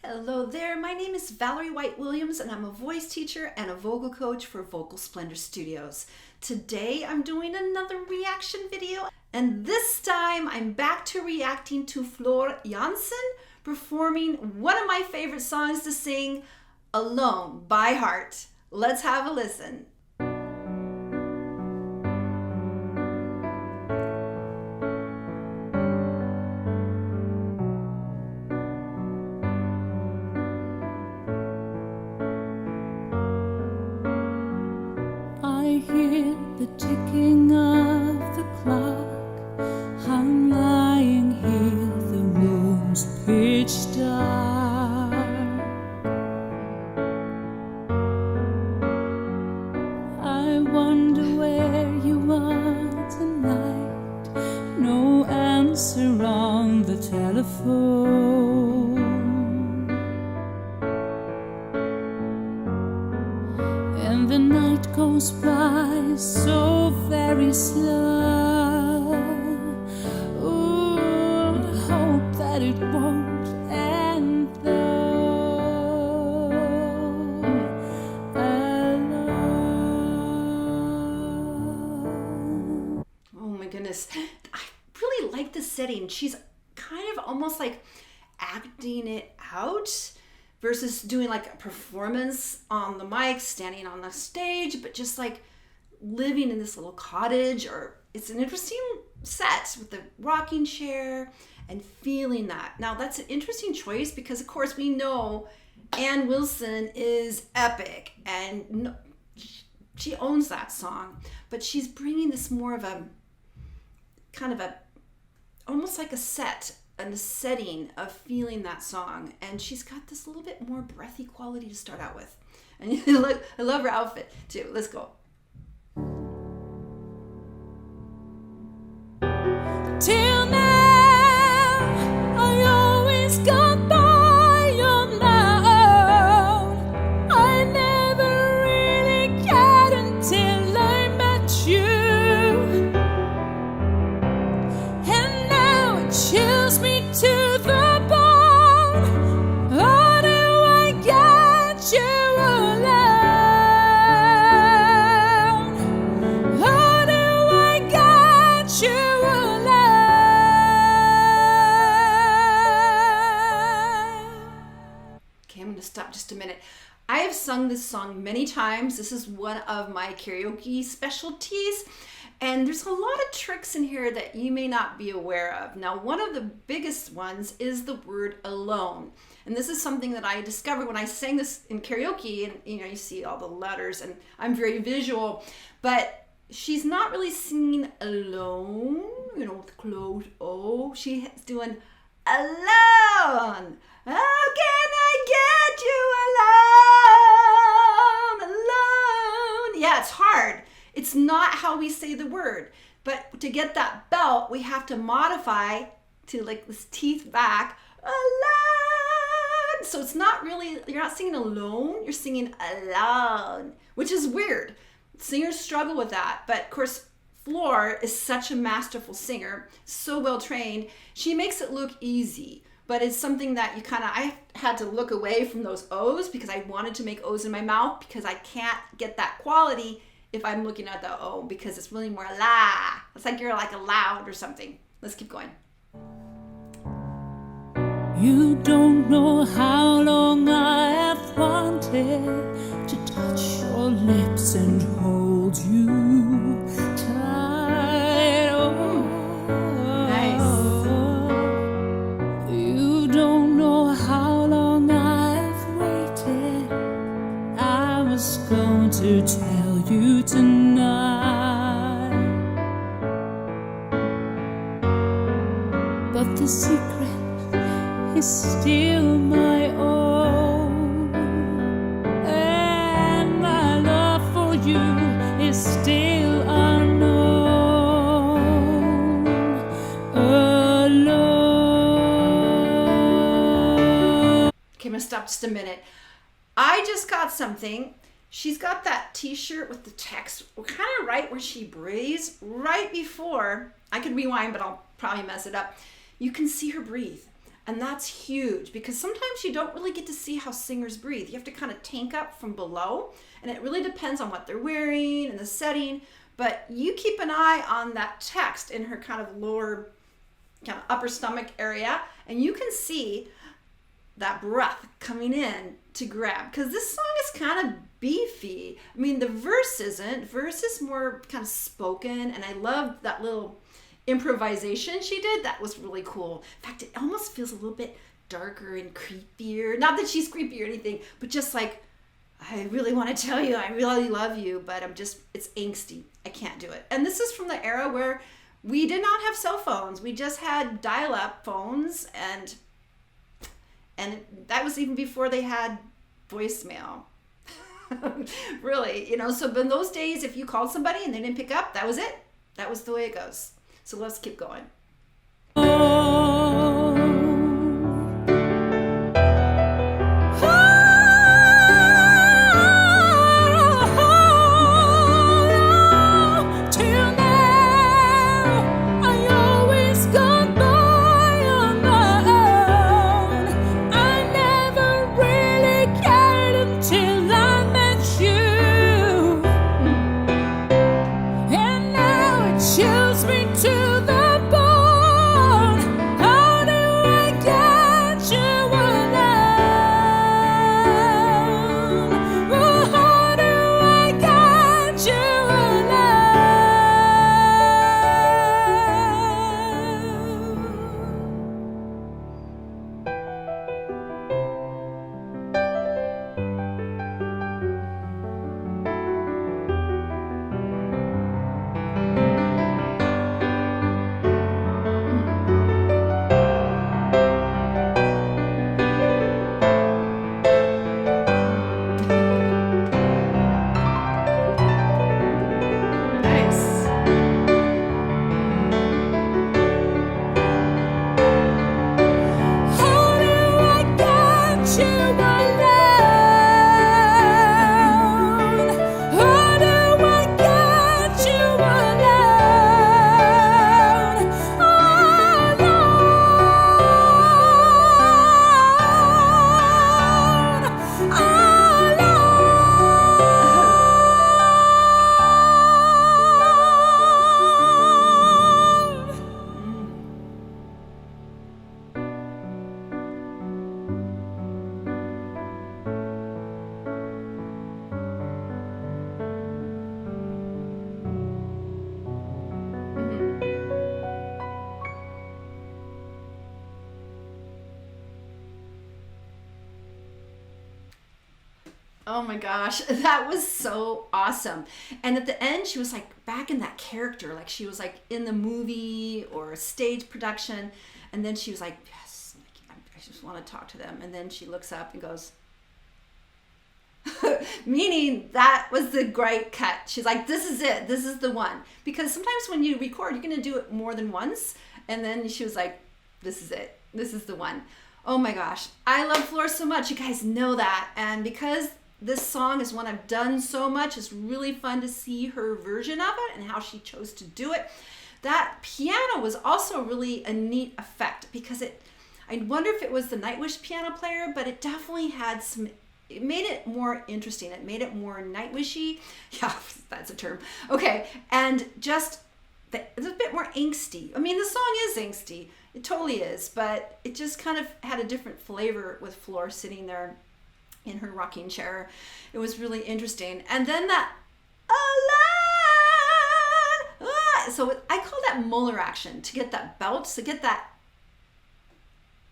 Hello there, my name is Valerie White Williams and I'm a voice teacher and a vocal coach for Vocal Splendor Studios. Today I'm doing another reaction video and this time I'm back to reacting to Floor Jansen performing one of my favorite songs to sing, Alone by heart. Let's have a listen. I hear the ticking of the clock. I'm lying here, the room's pitch dark. I wonder where you are tonight. No answer on the telephone. And the night goes by so very slow. Ooh, I hope that it won't end though. Alone. Oh my goodness, I really like the setting. She's kind of almost like acting it out versus doing like a performance on the mic, standing on the stage, but just like living in this little cottage. Or it's an interesting set with the rocking chair and feeling that. Now that's an interesting choice because of course we know Ann Wilson is epic and she owns that song, but she's bringing this more of a kind of a almost like a set and a setting of feeling that song, and she's got this little bit more breathy quality to start out with. And look, I love her outfit too. Let's go. Till now, I always got by on my own. I never really cared until I met you. And now it chills me to the bone. How do I get you alone? How do I get you alone? Okay, I'm gonna stop just a minute. I have sung this song many times. This is one of my karaoke specialties. And there's a lot of tricks in here that you may not be aware of. Now, one of the biggest ones is the word alone. And this is something that I discovered when I sang this in karaoke, and you see all the letters and I'm very visual, but she's not really singing alone, with closed O. She's doing alone. How can I get you alone? Alone. Yeah, it's hard. It's not how we say the word, but to get that belt, we have to modify to like this teeth back, alone. So it's not really, you're not singing alone, you're singing alone, which is weird. Singers struggle with that, but of course, Floor is such a masterful singer, so well trained. She makes it look easy, but it's something that I had to look away from those O's because I wanted to make O's in my mouth because I can't get that quality if I'm looking at the O, because it's really more la. It's like you're like loud or something. Let's keep going. You don't know how long I have wanted to touch your lips and hold you tight. Oh, Nice. You don't know how long I've waited. I was going to tell you tonight, but the secret is still my own, and my love for you is still unknown. Alone. Okay, I'm gonna stop just a minute. I just got something. She's got that t-shirt with the text kind of right where she breathes, right before, I could rewind, but I'll probably mess it up. You can see her breathe. And that's huge because sometimes you don't really get to see how singers breathe. You have to kind of tank up from below, and it really depends on what they're wearing and the setting. But you keep an eye on that text in her kind of lower, kind of upper stomach area, and you can see that breath coming in to grab, because this song is kind of beefy. I mean, the verse isn't. Verse is more kind of spoken, and I love that little improvisation she did. That was really cool. In fact, it almost feels a little bit darker and creepier. Not that she's creepy or anything, but just like, I really want to tell you, I really love you, but it's angsty. I can't do it. And this is from the era where we did not have cell phones. We just had dial-up phones, and that was even before they had voicemail. Really, so in those days, if you called somebody and they didn't pick up, that was it. That was the way it goes. So let's keep going. Oh my gosh, that was so awesome. And at the end, she was like back in that character, like she was like in the movie or a stage production. And then she was like, yes, I just want to talk to them. And then she looks up and goes, meaning that was the great cut. She's like, this is it. This is the one. Because sometimes when you record, you're going to do it more than once. And then she was like, this is it. This is the one. Oh my gosh. I love Floor so much. You guys know that. And because this song is one I've done so much, it's really fun to see her version of it and how she chose to do it. That piano was also really a neat effect because I wonder if it was the Nightwish piano player, but it definitely had it made it more interesting. It made it more Nightwishy. Yeah, that's a term. Okay, and just it's a bit more angsty. I mean, the song is angsty. It totally is, but it just kind of had a different flavor with Floor sitting there in her rocking chair. It was really interesting. And then that so I call that molar action, to get that belt, to get that,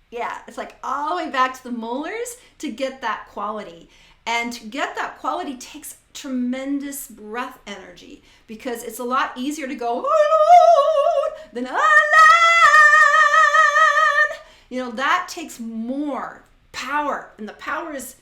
yeah, it's like all the way back to the molars to get that quality. And to get that quality takes tremendous breath energy, because it's a lot easier to go than that takes more power, and the power is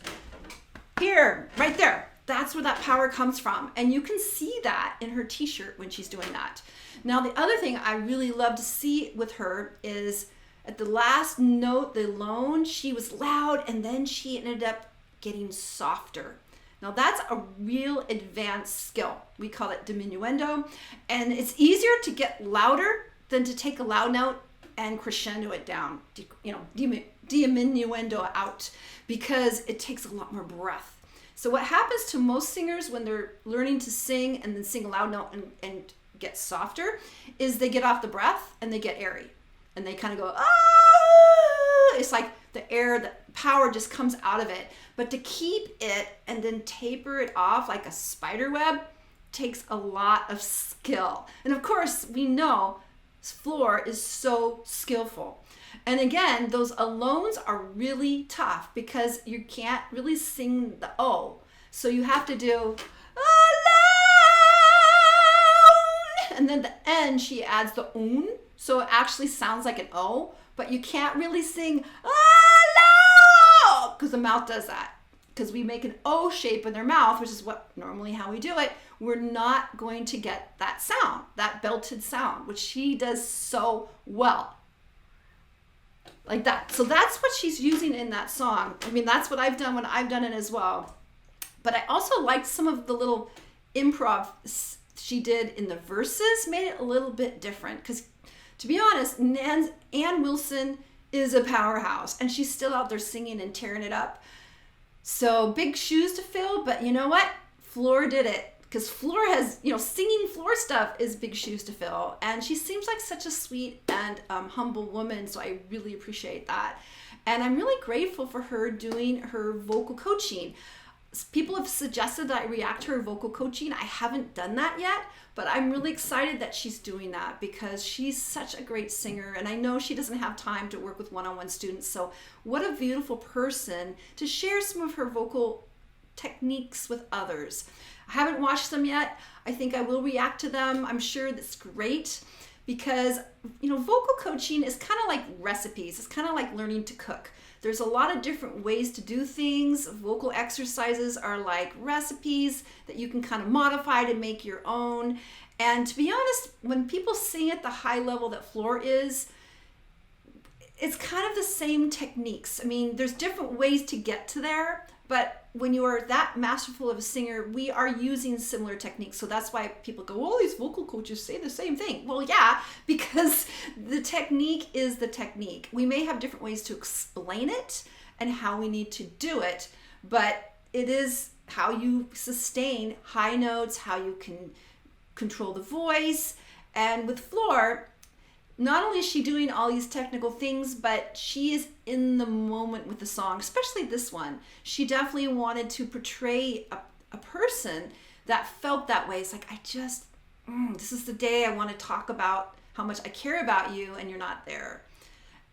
here, right there. That's where that power comes from. And you can see that in her t-shirt when she's doing that. Now, the other thing I really love to see with her is at the last note, the lone, she was loud, and then she ended up getting softer. Now, that's a real advanced skill. We call it diminuendo. And it's easier to get louder than to take a loud note and crescendo it down, diminuendo out, because it takes a lot more breath. So what happens to most singers when they're learning to sing and then sing a loud note and get softer is they get off the breath and they get airy. And they kind of go, ah! It's like the air, the power just comes out of it. But to keep it and then taper it off like a spider web takes a lot of skill. And of course, we know Floor is so skillful. And again, those alones are really tough because you can't really sing the O. So you have to do alone. And then the N, she adds the un. So it actually sounds like an O, but you can't really sing alone because the mouth does that. Because we make an O shape in their mouth, which is what normally how we do it, we're not going to get that sound, that belted sound, which she does so well. Like that. So that's what she's using in that song. I mean, that's what I've done when I've done it as well. But I also liked some of the little improv she did in the verses, made it a little bit different. Because to be honest, Ann Wilson is a powerhouse and she's still out there singing and tearing it up. So big shoes to fill, but you know what? Floor did it. Because Floor has, singing Floor stuff is big shoes to fill. And she seems like such a sweet and humble woman. So I really appreciate that. And I'm really grateful for her doing her vocal coaching. People have suggested that I react to her vocal coaching. I haven't done that yet, but I'm really excited that she's doing that because she's such a great singer. And I know she doesn't have time to work with one-on-one students. So what a beautiful person to share some of her vocal techniques with others. I haven't watched them yet. I think I will react to them. I'm sure that's great because, vocal coaching is kind of like recipes. It's kind of like learning to cook. There's a lot of different ways to do things. Vocal exercises are like recipes that you can kind of modify to make your own. And to be honest, when people sing at the high level that Floor is, it's kind of the same techniques. I mean, there's different ways to get to there, but when you are that masterful of a singer, we are using similar techniques. So that's why people go, oh, these vocal coaches say the same thing. Well, yeah, because the technique is the technique. We may have different ways to explain it and how we need to do it, but it is how you sustain high notes, how you can control the voice. And with Floor, not only is she doing all these technical things, but she is in the moment with the song, especially this one. She definitely wanted to portray a person that felt that way. It's like, this is the day I want to talk about how much I care about you and you're not there.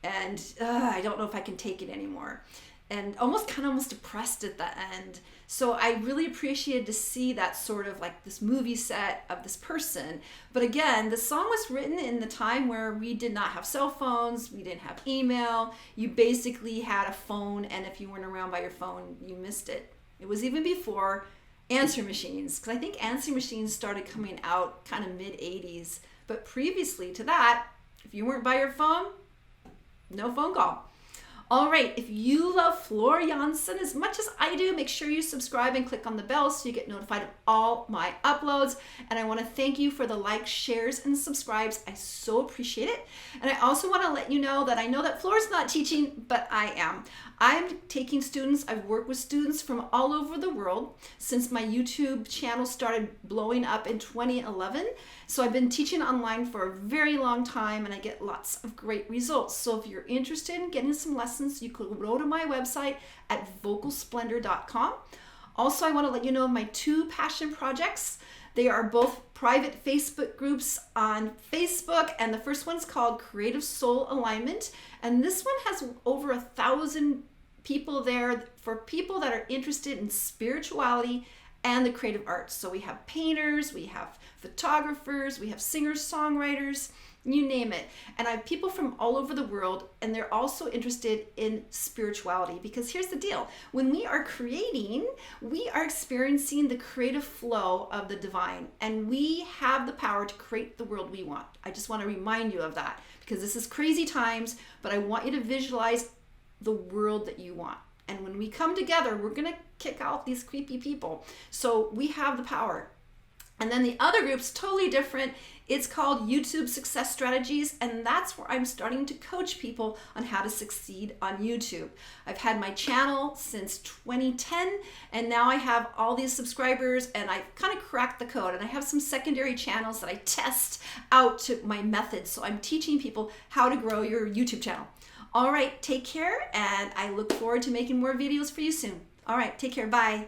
And I don't know if I can take it anymore. And almost depressed at the end. So I really appreciated to see that sort of like this movie set of this person. But again, the song was written in the time where we did not have cell phones, we didn't have email. You basically had a phone, and if you weren't around by your phone, you missed it. It was even before answer machines, because I think answer machines started coming out kind of mid-'80s. But previously to that, if you weren't by your phone, no phone call. All right, if you love Floor Jansen as much as I do, make sure you subscribe and click on the bell so you get notified of all my uploads. And I want to thank you for the likes, shares, and subscribes. I so appreciate it. And I also want to let you know that I know that Floor's not teaching, but I am. I'm taking students. I've worked with students from all over the world since my YouTube channel started blowing up in 2011. So I've been teaching online for a very long time and I get lots of great results. So if you're interested in getting some lessons, you could go to my website at vocalsplendor.com. Also, I want to let you know of my two passion projects. They are both private Facebook groups on Facebook, and the first one's called Creative Soul Alignment, and this one has over 1,000 people there for people that are interested in spirituality and the creative arts. So we have painters, we have photographers, we have singers, songwriters, you name it. And I have people from all over the world, and they're also interested in spirituality, because here's the deal. When we are creating, we are experiencing the creative flow of the divine, and we have the power to create the world we want. I just want to remind you of that, because this is crazy times, but I want you to visualize the world that you want. And when we come together, we're going to kick out these creepy people. So we have the power. And then the other group's totally different. It's called YouTube Success Strategies, and that's where I'm starting to coach people on how to succeed on YouTube. I've had my channel since 2010, and now I have all these subscribers, and I've kind of cracked the code, and I have some secondary channels that I test out to my methods. So I'm teaching people how to grow your YouTube channel. All right, take care, and I look forward to making more videos for you soon. All right, take care. Bye.